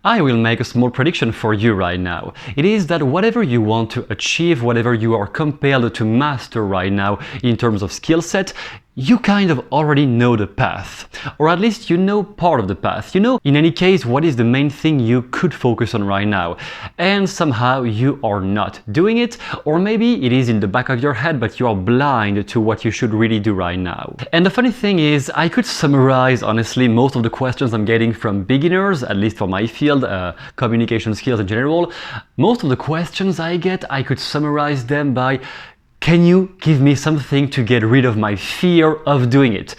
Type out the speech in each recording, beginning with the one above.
I will make a small prediction for you right now. It is that whatever you want to achieve, whatever you are compelled to master right now in terms of skill set, you kind of already know the path, or at least you know part of the path. You know, in any case, what is the main thing you could focus on right now, and somehow you are not doing it, or maybe it is in the back of your head, but you are blind to what you should really do right now. And the funny thing is, I could summarize, honestly, most of the questions I'm getting from beginners, at least for my field, communication skills in general. Most of the questions I get, I could summarize them by, can you give me something to get rid of my fear of doing it?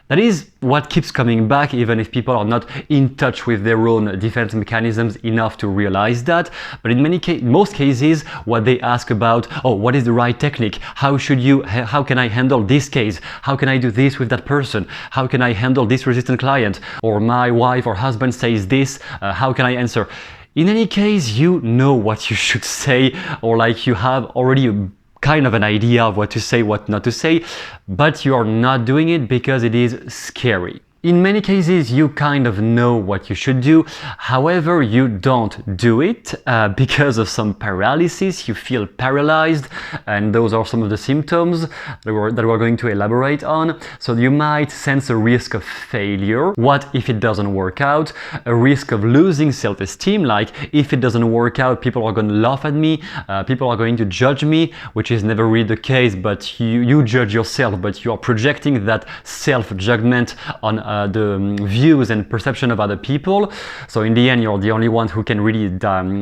That is what keeps coming back, even if people are not in touch with their own defense mechanisms enough to realize that. But in most cases, what they ask about, oh, what is the right technique? How can I handle this case? How can I do this with that person? How can I handle this resistant client? Or my wife or husband says this, how can I answer? In any case, you know what you should say, or like you have already a kind of an idea of what to say, what not to say, but you are not doing it because it is scary. In many cases, you kind of know what you should do, however, you don't do it because of some paralysis. You feel paralyzed, and those are some of the symptoms that we're going to elaborate on. So you might sense a risk of failure. What if it doesn't work out? A risk of losing self-esteem, like if it doesn't work out, people are going to laugh at me, people are going to judge me, which is never really the case, but you judge yourself, but you are projecting that self-judgment on the views and perception of other people. So in the end, you're the only one who can really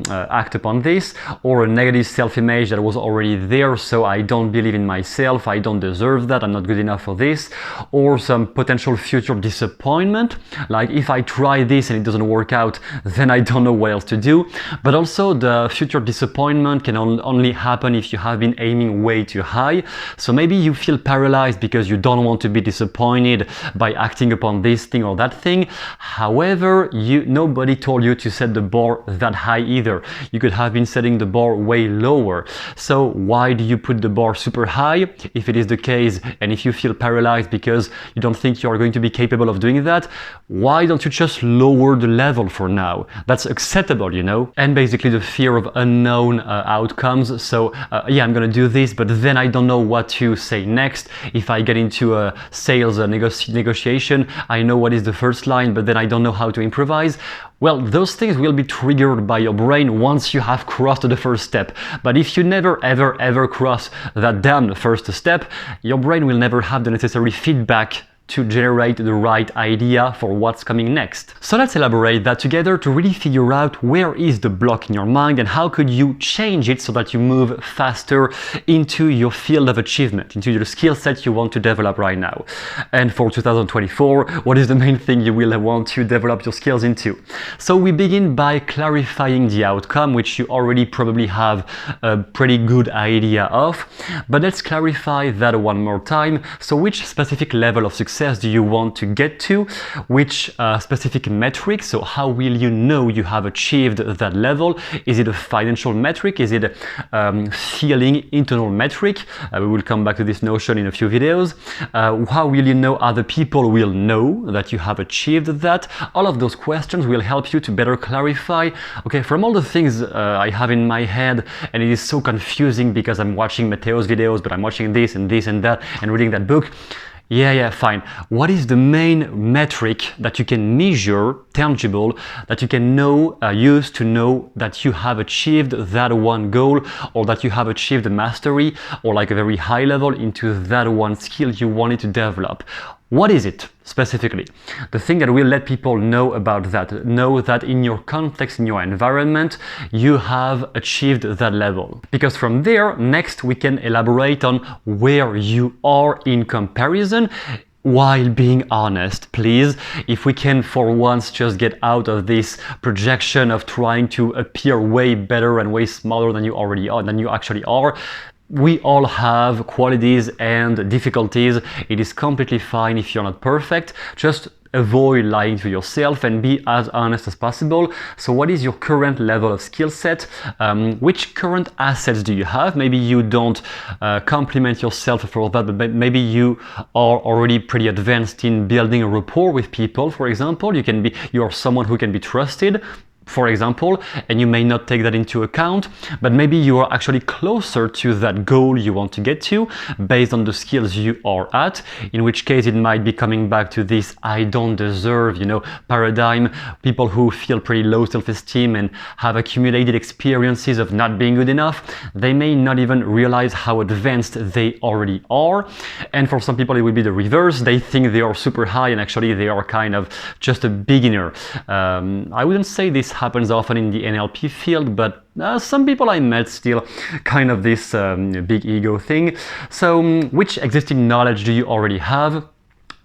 act upon this, or a negative self-image that was already there. So I don't believe in myself, I don't deserve that, I'm not good enough for this, or some potential future disappointment, like if I try this and it doesn't work out, then I don't know what else to do. But also the future disappointment can only happen if you have been aiming way too high. So maybe you feel paralyzed because you don't want to be disappointed by acting upon this thing or that thing. However, nobody told you to set the bar that high either. You could have been setting the bar way lower. So why do you put the bar super high if it is the case, and if you feel paralyzed because you don't think you are going to be capable of doing that? Why don't you just lower the level for now? That's acceptable, you know? And basically the fear of unknown outcomes. So yeah, I'm gonna do this, but then I don't know what to say next. If I get into a sales negotiation, I know what is the first line, but then I don't know how to improvise. Well, those things will be triggered by your brain once you have crossed the first step. But if you never ever cross that damn first step, your brain will never have the necessary feedback to generate the right idea for what's coming next. So let's elaborate that together to really figure out where is the block in your mind and how could you change it so that you move faster into your field of achievement, into your skill set you want to develop right now. And for 2024, what is the main thing you will want to develop your skills into? So we begin by clarifying the outcome, which you already probably have a pretty good idea of, but let's clarify that one more time. So which specific level of success do you want to get to? Which specific metric? So how will you know you have achieved that level? Is it a financial metric? Is it a feeling internal metric? We will come back to this notion in a few videos. How will you know other people will know that you have achieved that? All of those questions will help you to better clarify, okay, from all the things I have in my head, and it is so confusing because I'm watching Matteo's videos, but I'm watching this and that and reading that book. Yeah, fine. What is the main metric that you can measure, tangible, that you can use to know that you have achieved that one goal, or that you have achieved a mastery, or like a very high level into that one skill you wanted to develop? What is it specifically? The thing that will let people know about that, know that in your context, in your environment, you have achieved that level. Because from there, next we can elaborate on where you are in comparison, while being honest, please. If we can for once just get out of this projection of trying to appear way better and way smarter than you already are, than you actually are. We all have qualities and difficulties. It is completely fine if you're not perfect. Just avoid lying to yourself and be as honest as possible. So what is your current level of skill set? Which current assets do you have? Maybe you don't compliment yourself for that, but maybe you are already pretty advanced in building a rapport with people, for example. You are someone who can be trusted. for example, and you may not take that into account, but maybe you are actually closer to that goal you want to get to based on the skills you are at, in which case it might be coming back to this I don't deserve, paradigm. People who feel pretty low self-esteem and have accumulated experiences of not being good enough, they may not even realize how advanced they already are. And for some people it will be the reverse. They think they are super high and actually they are kind of just a beginner. I wouldn't say this happens often in the NLP field, but some people I met still kind of this big ego thing. So which existing knowledge do you already have?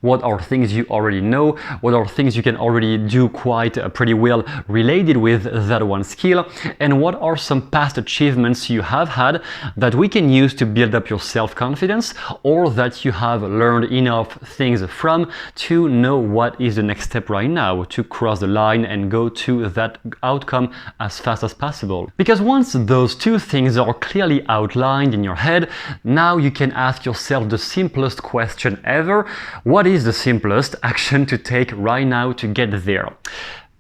What are things you already know? What are things you can already do quite pretty well related with that one skill? And what are some past achievements you have had that we can use to build up your self-confidence, or that you have learned enough things from to know what is the next step right now to cross the line and go to that outcome as fast as possible? Because once those two things are clearly outlined in your head, now you can ask yourself the simplest question ever. What is the simplest action to take right now to get there?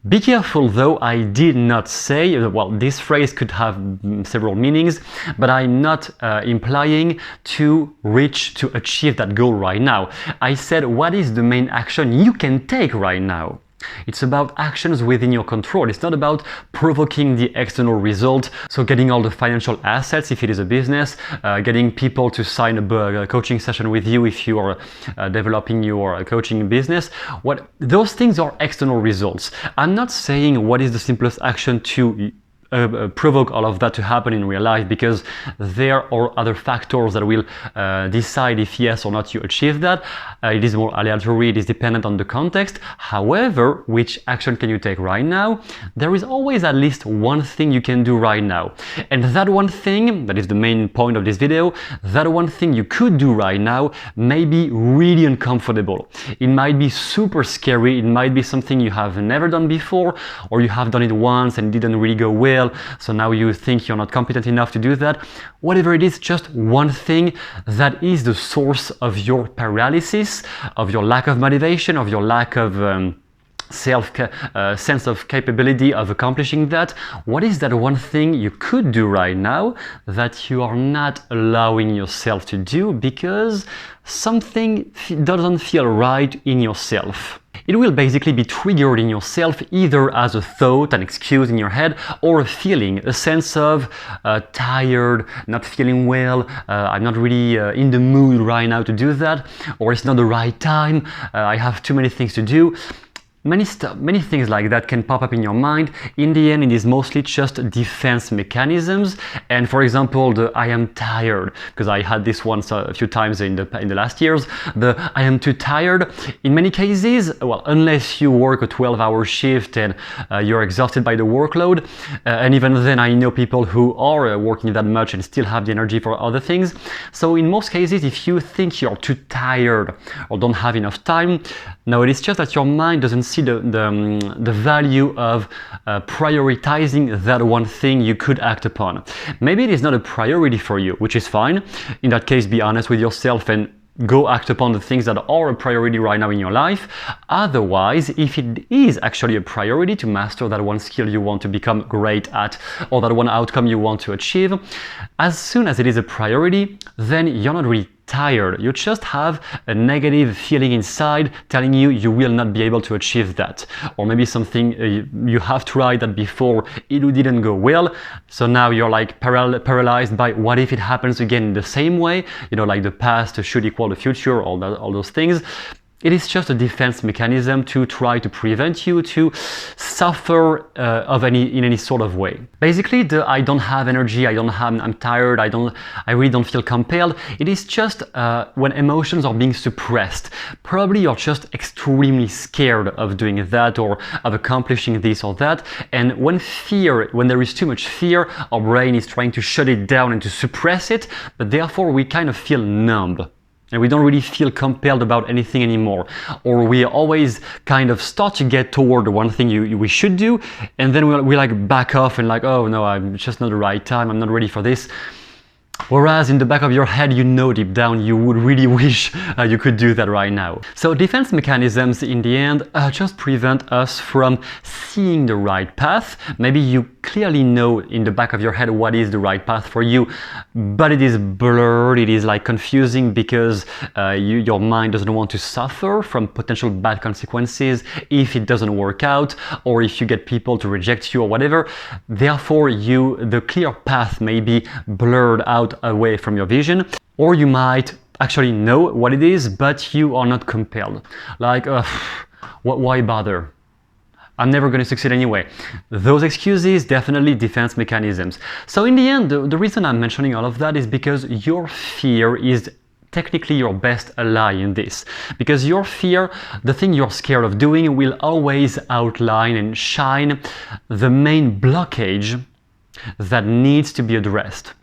Be careful though, I did not say, well, this phrase could have several meanings, but I'm not implying to achieve that goal right now. I said, what is the main action you can take right now? It's about actions within your control. It's not about provoking the external result, so getting all the financial assets if it is a business, getting people to sign a coaching session with you if you are developing your coaching business. Those things are external results. I'm not saying what is the simplest action to provoke all of that to happen in real life, because there are other factors that will decide if yes or not you achieve that. It is more aleatory, it is dependent on the context. However, which action can you take right now? There is always at least one thing you can do right now. And that one thing, that is the main point of this video, that one thing you could do right now may be really uncomfortable. It might be super scary, it might be something you have never done before, or you have done it once and it didn't really go well, so now you think you're not competent enough to do that. Whatever it is, just one thing that is the source of your paralysis, of your lack of motivation, of your lack of sense of capability of accomplishing that. What is that one thing you could do right now that you are not allowing yourself to do because something doesn't feel right in yourself? It will basically be triggered in yourself either as a thought, an excuse in your head, or a feeling, a sense of tired, not feeling well, I'm not really in the mood right now to do that, or it's not the right time, I have too many things to do. Many things like that can pop up in your mind. In the end, it is mostly just defense mechanisms. And for example, the I am tired, because I had this once a few times in the last years, the I am too tired. In many cases, well, unless you work a 12-hour shift and you're exhausted by the workload, and even then I know people who are working that much and still have the energy for other things. So in most cases, if you think you're too tired or don't have enough time, no, it is just that your mind doesn't see the value of prioritizing that one thing you could act upon. Maybe it is not a priority for you, which is fine. In that case, be honest with yourself and go act upon the things that are a priority right now in your life. Otherwise, if it is actually a priority to master that one skill you want to become great at, or that one outcome you want to achieve, as soon as it is a priority, then you're not really tired. You just have a negative feeling inside telling you you will not be able to achieve that. Or maybe something you have tried that before, it didn't go well. So now you're like paralyzed by what if it happens again in the same way? Like the past should equal the future, all those things. It is just a defense mechanism to try to prevent you to suffer in any sort of way. Basically, the I don't have energy, I'm tired, I really don't feel compelled. It is just when emotions are being suppressed. Probably you're just extremely scared of doing that or of accomplishing this or that. And when there is too much fear, our brain is trying to shut it down and to suppress it, but therefore we kind of feel numb. And we don't really feel compelled about anything anymore. Or we always kind of start to get toward the one thing we should do, and then we like back off and like, oh no, I'm just not the right time, I'm not ready for this. Whereas in the back of your head, you know deep down you would really wish you could do that right now. So defense mechanisms in the end just prevent us from seeing the right path. Maybe you clearly know in the back of your head what is the right path for you, but it is blurred, it is like confusing because your mind doesn't want to suffer from potential bad consequences if it doesn't work out or if you get people to reject you or whatever. Therefore, the clear path may be blurred out away from your vision, or you might actually know what it is, but you are not compelled. Like, why bother? I'm never going to succeed anyway. Those excuses, definitely defense mechanisms. So in the end, the reason I'm mentioning all of that is because your fear is technically your best ally in this. Because your fear, the thing you're scared of doing, will always outline and shine the main blockage that needs to be addressed.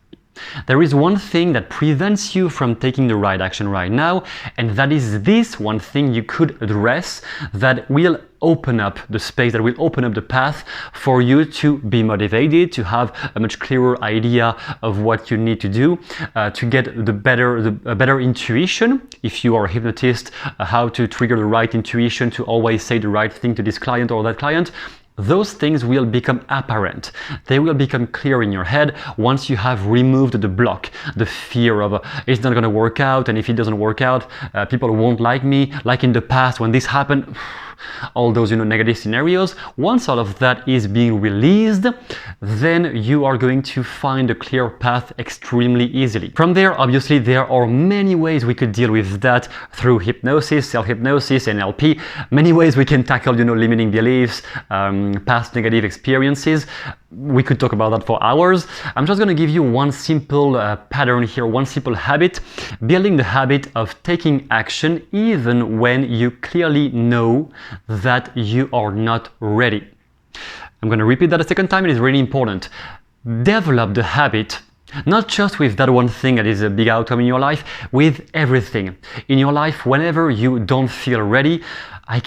There is one thing that prevents you from taking the right action right now, and that is this one thing you could address that will open up the space, that will open up the path for you to be motivated, to have a much clearer idea of what you need to do, to get a better intuition. If you are a hypnotist, how to trigger the right intuition to always say the right thing to this client or that client. Those things will become apparent. They will become clear in your head once you have removed the block, the fear of it's not going to work out, and if it doesn't work out, people won't like me. Like in the past when this happened, all those negative scenarios. Once all of that is being released, then you are going to find a clear path extremely easily. From there, obviously, there are many ways we could deal with that through hypnosis, self-hypnosis, NLP. Many ways we can tackle, limiting beliefs, past negative experiences. We could talk about that for hours. I'm just going to give you one simple pattern here, one simple habit, building the habit of taking action even when you clearly know that you are not ready. I'm going to repeat that a second time. It is really important. Develop the habit, not just with that one thing that is a big outcome in your life, with everything in your life. Whenever you don't feel ready, I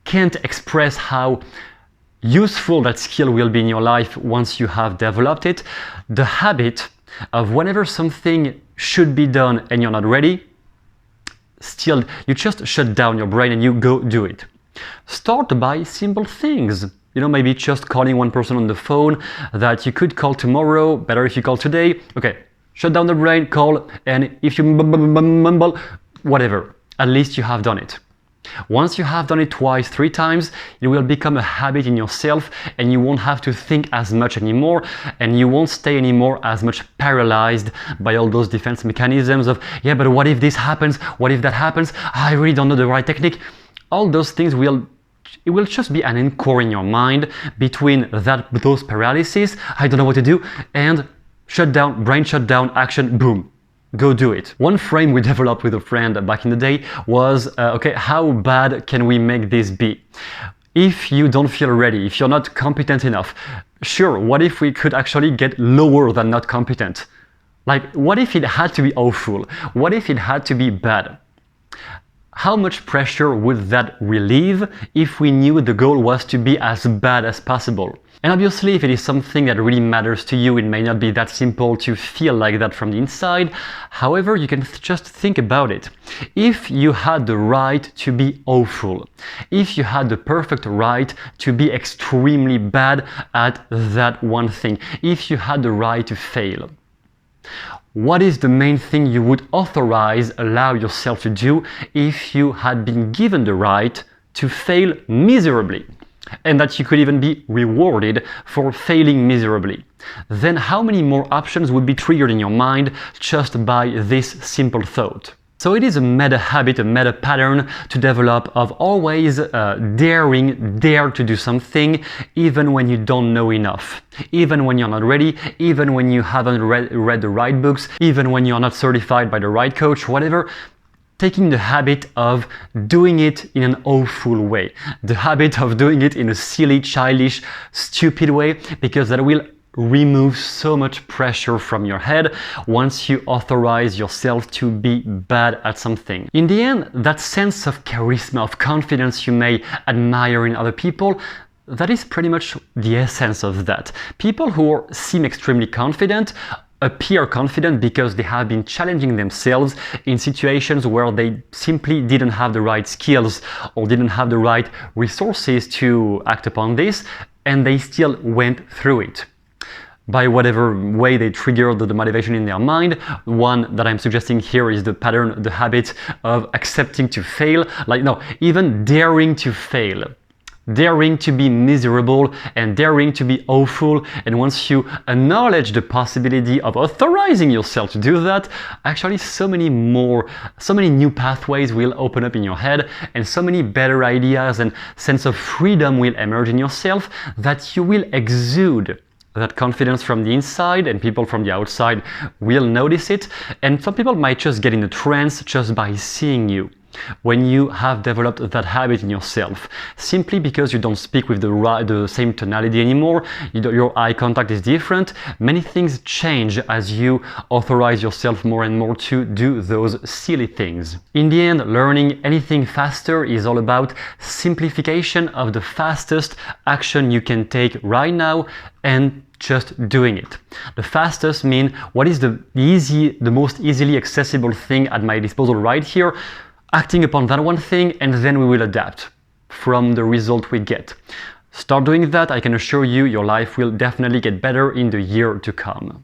can't express how useful that skill will be in your life once you have developed it. The habit of whenever something should be done and you're not ready, still you just shut down your brain and you go do it. Start by simple things. Maybe just calling one person on the phone that you could call tomorrow, better if you call today. Okay, shut down the brain, call, and if you mumble, whatever, at least you have done it. Once you have done it twice, 3 times, it will become a habit in yourself and you won't have to think as much anymore, and you won't stay anymore as much paralyzed by all those defense mechanisms of, yeah, but what if this happens? What if that happens? I really don't know the right technique. All those things will just be an encore in your mind between those paralysis, I don't know what to do, and shut down, brain shut down, action, boom. Go do it. One frame we developed with a friend back in the day was, okay, how bad can we make this be? If you don't feel ready, if you're not competent enough, sure, what if we could actually get lower than not competent? Like, what if it had to be awful? What if it had to be bad? How much pressure would that relieve if we knew the goal was to be as bad as possible? And obviously, if it is something that really matters to you, it may not be that simple to feel like that from the inside. However, you can just think about it. If you had the right to be awful, if you had the perfect right to be extremely bad at that one thing, if you had the right to fail, what is the main thing you would allow yourself to do if you had been given the right to fail miserably, and that you could even be rewarded for failing miserably? Then how many more options would be triggered in your mind just by this simple thought? So it is a meta habit, a meta pattern to develop of always dare to do something even when you don't know enough, even when you're not ready, even when you haven't read the right books, even when you're not certified by the right coach, whatever. Taking the habit of doing it in an awful way, the habit of doing it in a silly, childish, stupid way, because that will remove so much pressure from your head once you authorize yourself to be bad at something. In the end, that sense of charisma, of confidence you may admire in other people, that is pretty much the essence of that. People who seem extremely confident appear confident because they have been challenging themselves in situations where they simply didn't have the right skills or didn't have the right resources to act upon this, and they still went through it. By whatever way they triggered the motivation in their mind. One that I'm suggesting here is the pattern, the habit of accepting to fail, even daring to fail. Daring to be miserable and daring to be awful, and once you acknowledge the possibility of authorizing yourself to do that, actually so many new pathways will open up in your head, and so many better ideas and sense of freedom will emerge in yourself that you will exude that confidence from the inside, and people from the outside will notice it, and some people might just get in a trance just by seeing you. When you have developed that habit in yourself, simply because you don't speak with the same tonality anymore, your eye contact is different, many things change as you authorize yourself more and more to do those silly things. In the end, learning anything faster is all about simplification of the fastest action you can take right now and just doing it. The fastest mean what is the most easily accessible thing at my disposal right here, acting upon that one thing, and then we will adapt from the result we get. Start doing that, I can assure you your life will definitely get better in the year to come.